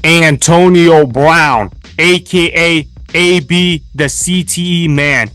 Antonio Brown, aka AB, the CTE man.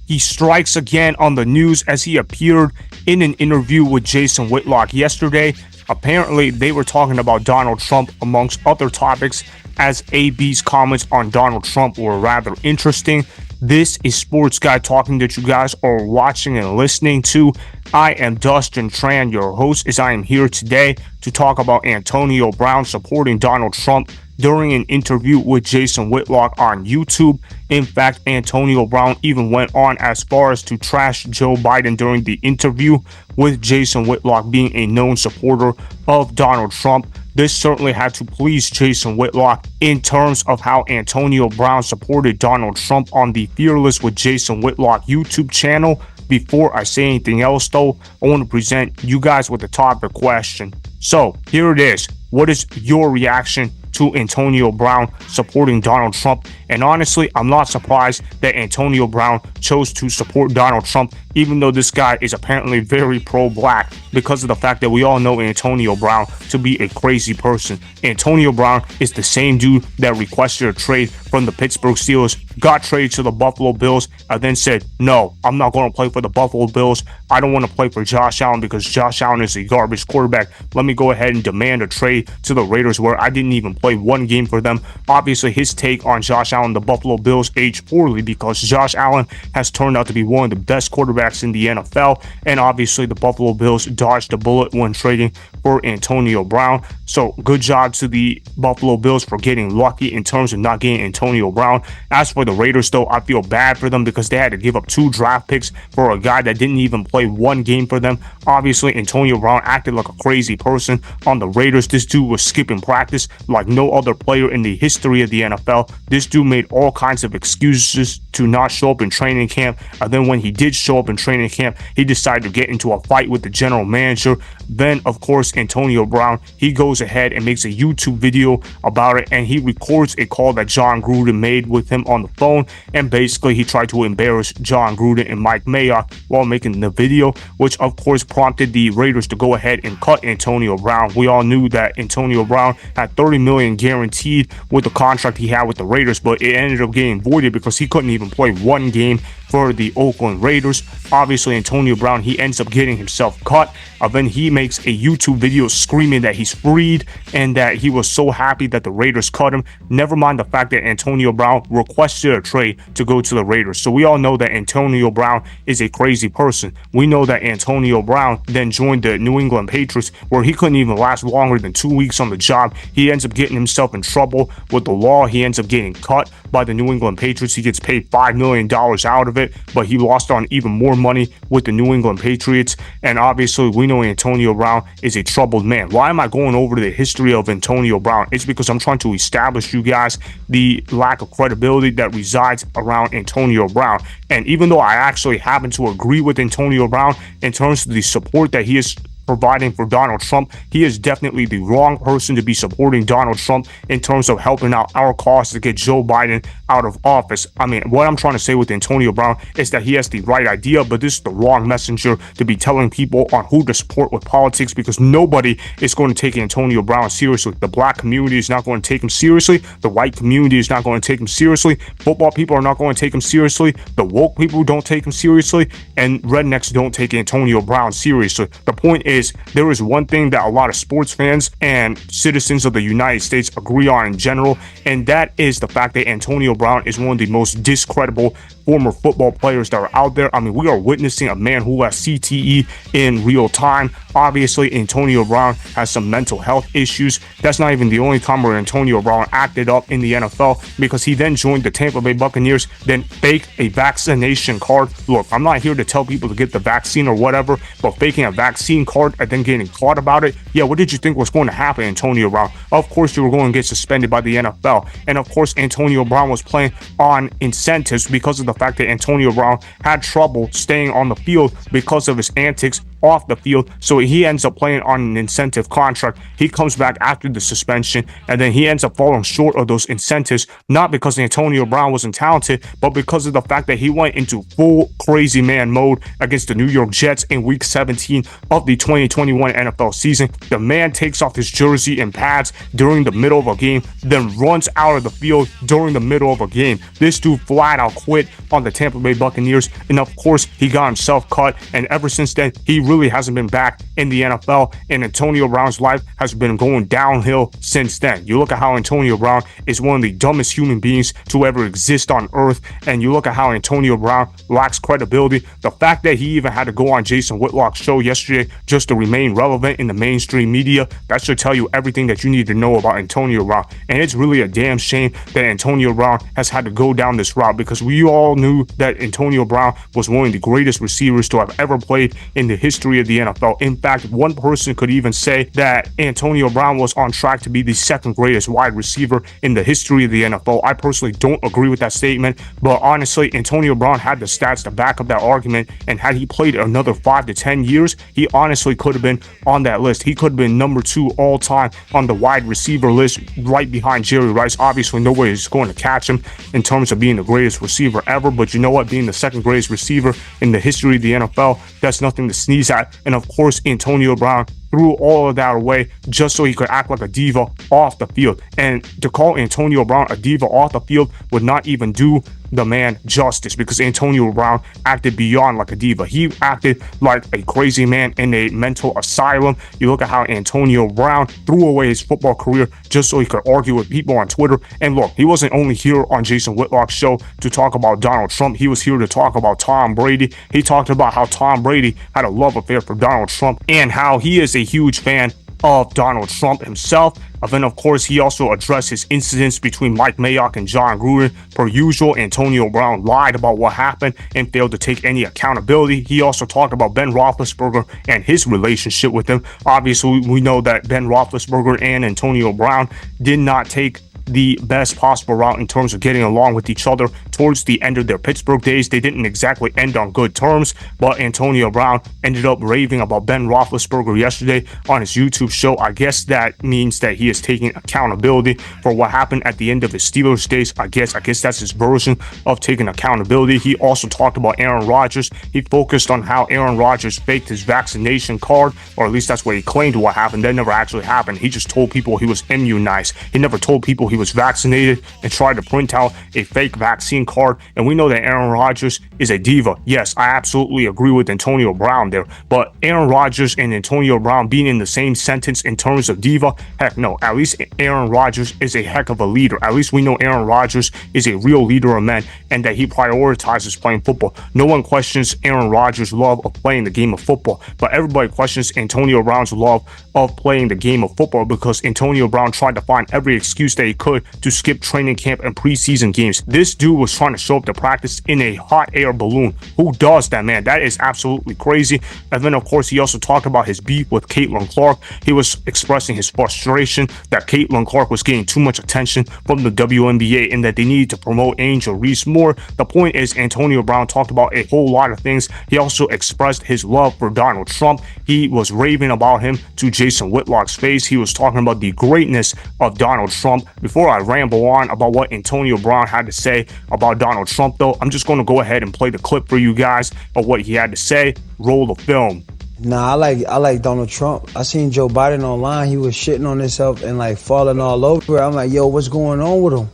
He strikes again on the news as he appeared in an interview with Jason Whitlock yesterday. Apparently, they were talking about Donald Trump amongst other topics, as AB's comments on Donald Trump were rather interesting. This is Sports Guy talking that you guys are watching and listening to. I am Dustin Tran, your host, as I am here today to talk about Antonio Brown supporting Donald Trump during an interview with Jason Whitlock on YouTube. In fact, Antonio Brown even went on as far as to trash Joe Biden during the interview, with Jason Whitlock being a known supporter of Donald Trump. This certainly had to please Jason Whitlock in terms of how Antonio Brown supported Donald Trump on the Fearless with Jason Whitlock YouTube channel. Before I say anything else, though, I want to present you guys with a topic question. So here it is. What is your reaction to Antonio Brown supporting Donald Trump? And honestly, I'm not surprised that Antonio Brown chose to support Donald Trump, even though this guy is apparently very pro-black, because of the fact that we all know Antonio Brown to be a crazy person. Antonio Brown is the same dude that requested a trade from the Pittsburgh Steelers, got traded to the Buffalo Bills, and then said, no, I'm not going to play for the Buffalo Bills. I don't want to play for Josh Allen because Josh Allen is a garbage quarterback. Let me go ahead and demand a trade to the Raiders, where I didn't even play one game for them. Obviously, his take on Josh Allen, the Buffalo Bills, aged poorly, because Josh Allen has turned out to be one of the best quarterbacks in the NFL, and obviously the Buffalo Bills dodged a bullet when trading for Antonio Brown. So good job to the Buffalo Bills for getting lucky in terms of not getting Antonio Brown. As for the Raiders, though, I feel bad for them because they had to give up 2 draft picks for a guy that didn't even play one game for them. Obviously, Antonio Brown acted like a crazy person on the Raiders. This dude was skipping practice like no other player in the history of the NFL. This dude made all kinds of excuses to not show up in training camp, and then when he did show up in training camp, he decided to get into a fight with the general manager. Then, of course, Antonio Brown, he goes ahead and makes a YouTube video about it, and he records a call that Jon Gruden made with him on the phone, and basically he tried to embarrass Jon Gruden and Mike Mayock while making the video, which of course prompted the Raiders to go ahead and cut Antonio Brown. We all knew that Antonio Brown had $30 million guaranteed with the contract he had with the Raiders, but it ended up getting voided because he couldn't even play one game for the Oakland Raiders. Obviously, Antonio Brown, he ends up getting himself cut. Then he makes a YouTube video screaming that he's freed and that he was so happy that the Raiders cut him. Never mind the fact that Antonio Brown requested a trade to go to the Raiders. So we all know that Antonio Brown is a crazy person. We know that Antonio Brown then joined the New England Patriots, where he couldn't even last longer than 2 weeks on the job. He ends up getting himself in trouble with the law. He ends up getting cut by the New England Patriots. He gets paid $5 million out of it, but he lost on even more money with the New England Patriots. And obviously, we know Antonio Brown is a troubled man. Why am I going over the history of Antonio Brown? It's because I'm trying to establish you guys the lack of credibility that resides around Antonio Brown. And even though I actually happen to agree with Antonio Brown in terms of the support that he is providing for Donald Trump, he is definitely the wrong person to be supporting Donald Trump in terms of helping out our cause to get Joe Biden out of office. I mean, what I'm trying to say with Antonio Brown is that he has the right idea, but this is the wrong messenger to be telling people on who to support with politics, because nobody is going to take Antonio Brown seriously. The black community is not going to take him seriously. The white community is not going to take him seriously. Football people are not going to take him seriously. The woke people don't take him seriously. And rednecks don't take Antonio Brown seriously. The point is, there is one thing that a lot of sports fans and citizens of the United States agree on in general, and that is the fact that Antonio Brown is one of the most discreditable former football players that are out there. I mean, we are witnessing a man who has CTE in real time. Obviously, Antonio Brown has some mental health issues. That's not even the only time where Antonio Brown acted up in the NFL, because he then joined the Tampa Bay Buccaneers, then faked a vaccination card. Look, I'm not here to tell people to get the vaccine or whatever, but faking a vaccine card and then getting caught about it, yeah, what did you think was going to happen, Antonio Brown? Of course, you were going to get suspended by the NFL. And of course, Antonio Brown was playing on incentives because of the fact that Antonio Brown had trouble staying on the field because of his antics off the field. So he ends up playing on an incentive contract. He comes back after the suspension, and then he ends up falling short of those incentives, not because Antonio Brown wasn't talented, but because of the fact that he went into full crazy man mode against the New York Jets in week 17 of the 2021 NFL season. The man takes off his jersey and pads during the middle of a game, then runs out of the field during the middle of a game. This dude flat out quit on the Tampa Bay Buccaneers, and of course, he got himself cut, and ever since then, he really hasn't been back in the NFL, and Antonio Brown's life has been going downhill since then. You look at how Antonio Brown is one of the dumbest human beings to ever exist on earth, and you look at how Antonio Brown lacks credibility. The fact that he even had to go on Jason Whitlock's show yesterday just to remain relevant in the mainstream media, that should tell you everything that you need to know about Antonio Brown. And it's really a damn shame that Antonio Brown has had to go down this route, because we all knew that Antonio Brown was one of the greatest receivers to have ever played in the history of the NFL. In fact, one person could even say that Antonio Brown was on track to be the second greatest wide receiver in the history of the NFL. I personally don't agree with that statement, but honestly, Antonio Brown had the stats to back up that argument, and had he played another 5 to 10 years, he honestly could have been on that list. He could have been number 2 all time on the wide receiver list, right behind Jerry Rice. Obviously, nobody is going to catch him in terms of being the greatest receiver ever, but you know what? Being the second greatest receiver in the history of the NFL, that's nothing to sneeze at. And of course, Antonio Brown threw all of that away just so he could act like a diva off the field. And to call Antonio Brown a diva off the field would not even do the man justice, because Antonio Brown acted beyond like a diva. He acted like a crazy man in a mental asylum. You look at how Antonio Brown threw away his football career just so he could argue with people on Twitter. And look, he wasn't only here on Jason Whitlock's show to talk about Donald Trump. He was here to talk about Tom Brady. He talked about how Tom Brady had a love affair for Donald Trump and how he is a huge fan of Donald Trump himself. And then, of course, he also addressed his incidents between Mike Mayock and Jon Gruden. Per usual, Antonio Brown lied about what happened and failed to take any accountability. He also talked about Ben Roethlisberger and his relationship with him. Obviously, we know that Ben Roethlisberger and Antonio Brown did not take the best possible route in terms of getting along with each other towards the end of their Pittsburgh days. They didn't exactly end on good terms, but Antonio Brown ended up raving about Ben Roethlisberger yesterday on his YouTube show. I guess that means that he is taking accountability for what happened at the end of his Steelers days. I guess that's his version of taking accountability. He also talked about Aaron Rodgers. He focused on how Aaron Rodgers faked his vaccination card, or at least that's what he claimed what happened. That never actually happened. He just told people he was immunized. He never told people he was vaccinated and tried to print out a fake vaccine card. And we know that Aaron Rodgers is a diva. Yes, I absolutely agree with Antonio Brown there, but Aaron Rodgers and Antonio Brown being in the same sentence in terms of diva, heck no. At least Aaron Rodgers is a heck of a leader. At least we know Aaron Rodgers is a real leader of men and that he prioritizes playing football. No one questions Aaron Rodgers' love of playing the game of football, but everybody questions Antonio Brown's love of playing the game of football, because Antonio Brown tried to find every excuse that he could to skip training camp and preseason games. This dude was trying to show up to practice in a hot air balloon. Who does that, man? That is absolutely crazy. And then, of course, he also talked about his beef with Cailtin Clark. He was expressing his frustration that Cailtin Clark was getting too much attention from the WNBA and that they needed to promote Angel Reese more. The point is, Antonio Brown talked about a whole lot of things. He also expressed his love for Donald Trump. He was raving about him to Jason Whitlock's face. He was talking about the greatness of Donald Trump. Before I ramble on about what Antonio Brown had to say about Donald Trump, though, I'm just going to go ahead and play the clip for you guys of what he had to say. Roll the film. Nah, I like Donald Trump. I seen Joe Biden online. He was shitting on himself and like falling all over. I'm like, yo, what's going on with him?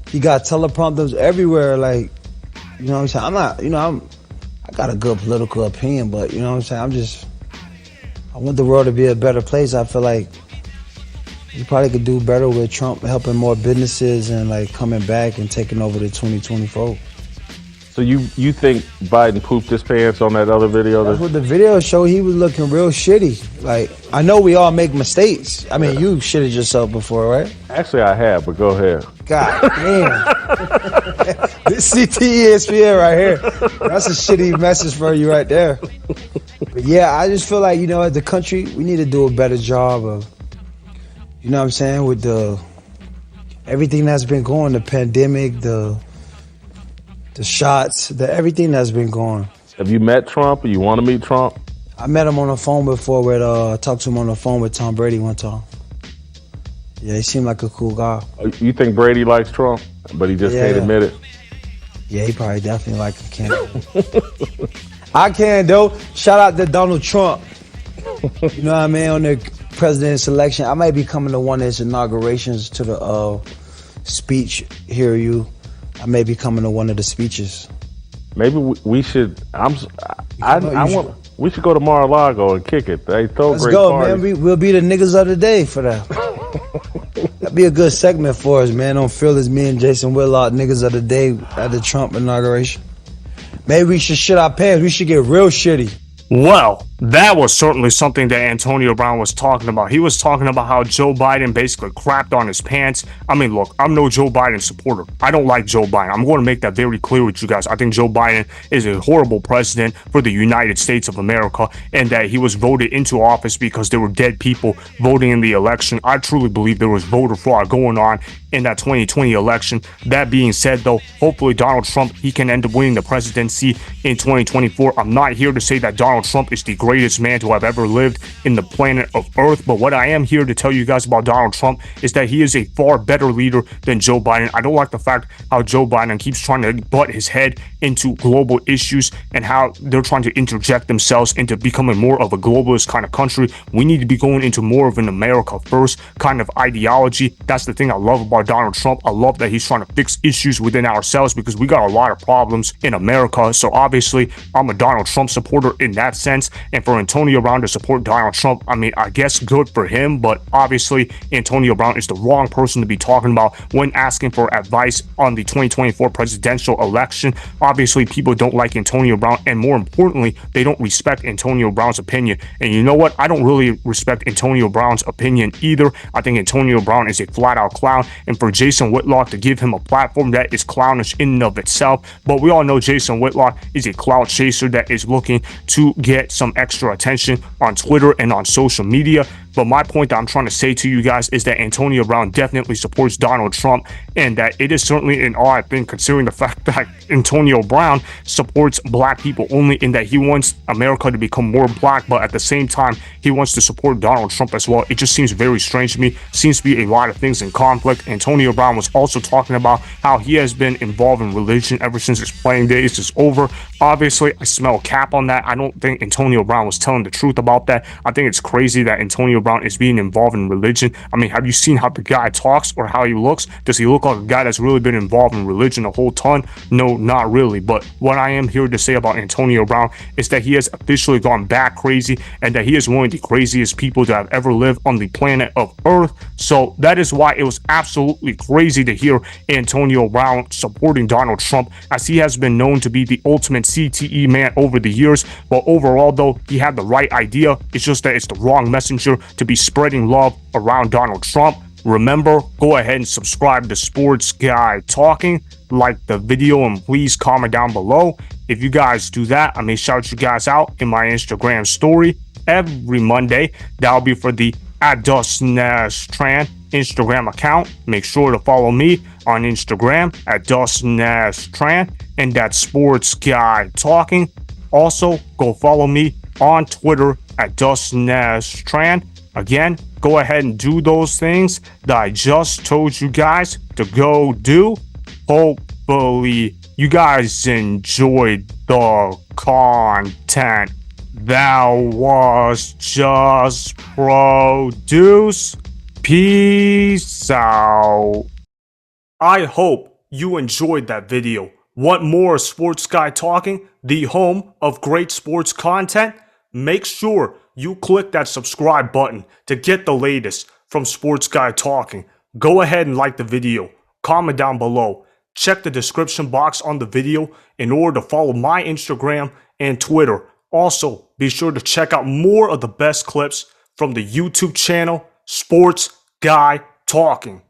He got teleprompters everywhere. Like, you know what I'm saying? I'm not, I got a good political opinion, but you know what I'm saying? I want the world to be a better place. I feel like you probably could do better with Trump helping more businesses and like coming back and taking over the 2024. So you think Biden pooped his pants on that other video? That's what the video showed. He was looking real shitty. Like, I know we all make mistakes. I mean, you shitted yourself before, right? Actually, I have, but go ahead. God damn. This CTE ESPN right here. That's a shitty message for you right there. But yeah, I just feel like, as a country, we need to do a better job of, you know what I'm saying, with everything that's been going, the pandemic, the shots, everything that's been going. Have you met Trump or you want to meet Trump? I met him on the phone before I talked to him on the phone with Tom Brady one time. Yeah, he seemed like a cool guy. You think Brady likes Trump, but he just can't admit it? Yeah, he probably definitely likes him. I can, though. Shout out to Donald Trump. You know what I mean? On there president selection, I might be coming to one of his inaugurations to the speech. Hear you. I may be coming to one of the speeches. Maybe we should. We should go to Mar-a-Lago and kick it. They throw Let's great go, parties. man. We'll be the niggas of the day for that. That'd be a good segment for us, man. On Fearless, me and Jason Whitlock, niggas of the day at the Trump inauguration. Maybe we should shit our pants. We should get real shitty. Well, that was certainly something that Antonio Brown was talking about. He was talking about how Joe Biden basically crapped on his pants. I mean, look, I'm no Joe Biden supporter. I don't like Joe Biden. I'm going to make that very clear with you guys. I think Joe Biden is a horrible president for the United States of America, and that he was voted into office because there were dead people voting in the election. I truly believe there was voter fraud going on in that 2020 election. That being said, though, hopefully Donald Trump, he can end up winning the presidency in 2024. I'm not here to say that Donald Trump is the greatest man to have ever lived in the planet of Earth, but what I am here to tell you guys about Donald Trump is that he is a far better leader than Joe Biden. I don't like the fact how Joe Biden keeps trying to butt his head into global issues and how they're trying to interject themselves into becoming more of a globalist kind of country. We need to be going into more of an America first kind of ideology. That's the thing I love about Donald Trump. I love that he's trying to fix issues within ourselves because we got a lot of problems in America. So obviously I'm a Donald Trump supporter in that sense, and for Antonio Brown to support Donald Trump, I mean, I guess good for him, but obviously Antonio Brown is the wrong person to be talking about when asking for advice on the 2024 presidential election. Obviously people don't like Antonio Brown, and more importantly, they don't respect Antonio Brown's opinion. And you know what? I don't really respect Antonio Brown's opinion either. I think Antonio Brown is a flat out clown, and for Jason Whitlock to give him a platform, that is clownish in and of itself. But we all know Jason Whitlock is a clout chaser that is looking to get some extra attention on Twitter and on social media. But my point that I'm trying to say to you guys is that Antonio Brown definitely supports Donald Trump, and that it is certainly an odd thing considering the fact that Antonio Brown supports black people only, in that he wants America to become more black, but at the same time he wants to support Donald Trump as well. It just seems very strange to me. Seems to be a lot of things in conflict. Antonio Brown was also talking about how he has been involved in religion ever since his playing days is over. Obviously I smell cap on that. I don't think Antonio Brown was telling the truth about that. I think it's crazy that Antonio Brown is being involved in religion. I mean, have you seen how the guy talks or how he looks? Does he look like a guy that's really been involved in religion a whole ton? No, not really. But what I am here to say about Antonio Brown is that he has officially gone back crazy, and that he is one of the craziest people to have ever lived on the planet of Earth. So that is why it was absolutely crazy to hear Antonio Brown supporting Donald Trump, as he has been known to be the ultimate CTE man over the years. But overall, though, he had the right idea. It's just that it's the wrong messenger to be spreading love around Donald Trump. Remember, go ahead and subscribe to Sports Guy Talking, like the video, and please comment down below. If you guys do that, I may shout you guys out in my Instagram story every Monday. That'll be for the @Dustin Tran Instagram account. Make sure to follow me on Instagram @Dustin Tran, and that's Sports Guy Talking. Also, go follow me on Twitter @Dustin Tran. Again, go ahead and do those things that I just told you guys to go do. Hopefully you guys enjoyed the content that was just produced. Peace out. I hope you enjoyed that video. Want more Sports Guy Talking, the home of great sports content? Make sure you click that subscribe button to get the latest from Sports Guy Talking. Go ahead and like the video, comment down below, check the description box on the video in order to follow my Instagram and Twitter. Also, be sure to check out more of the best clips from the YouTube channel Sports Guy Talking.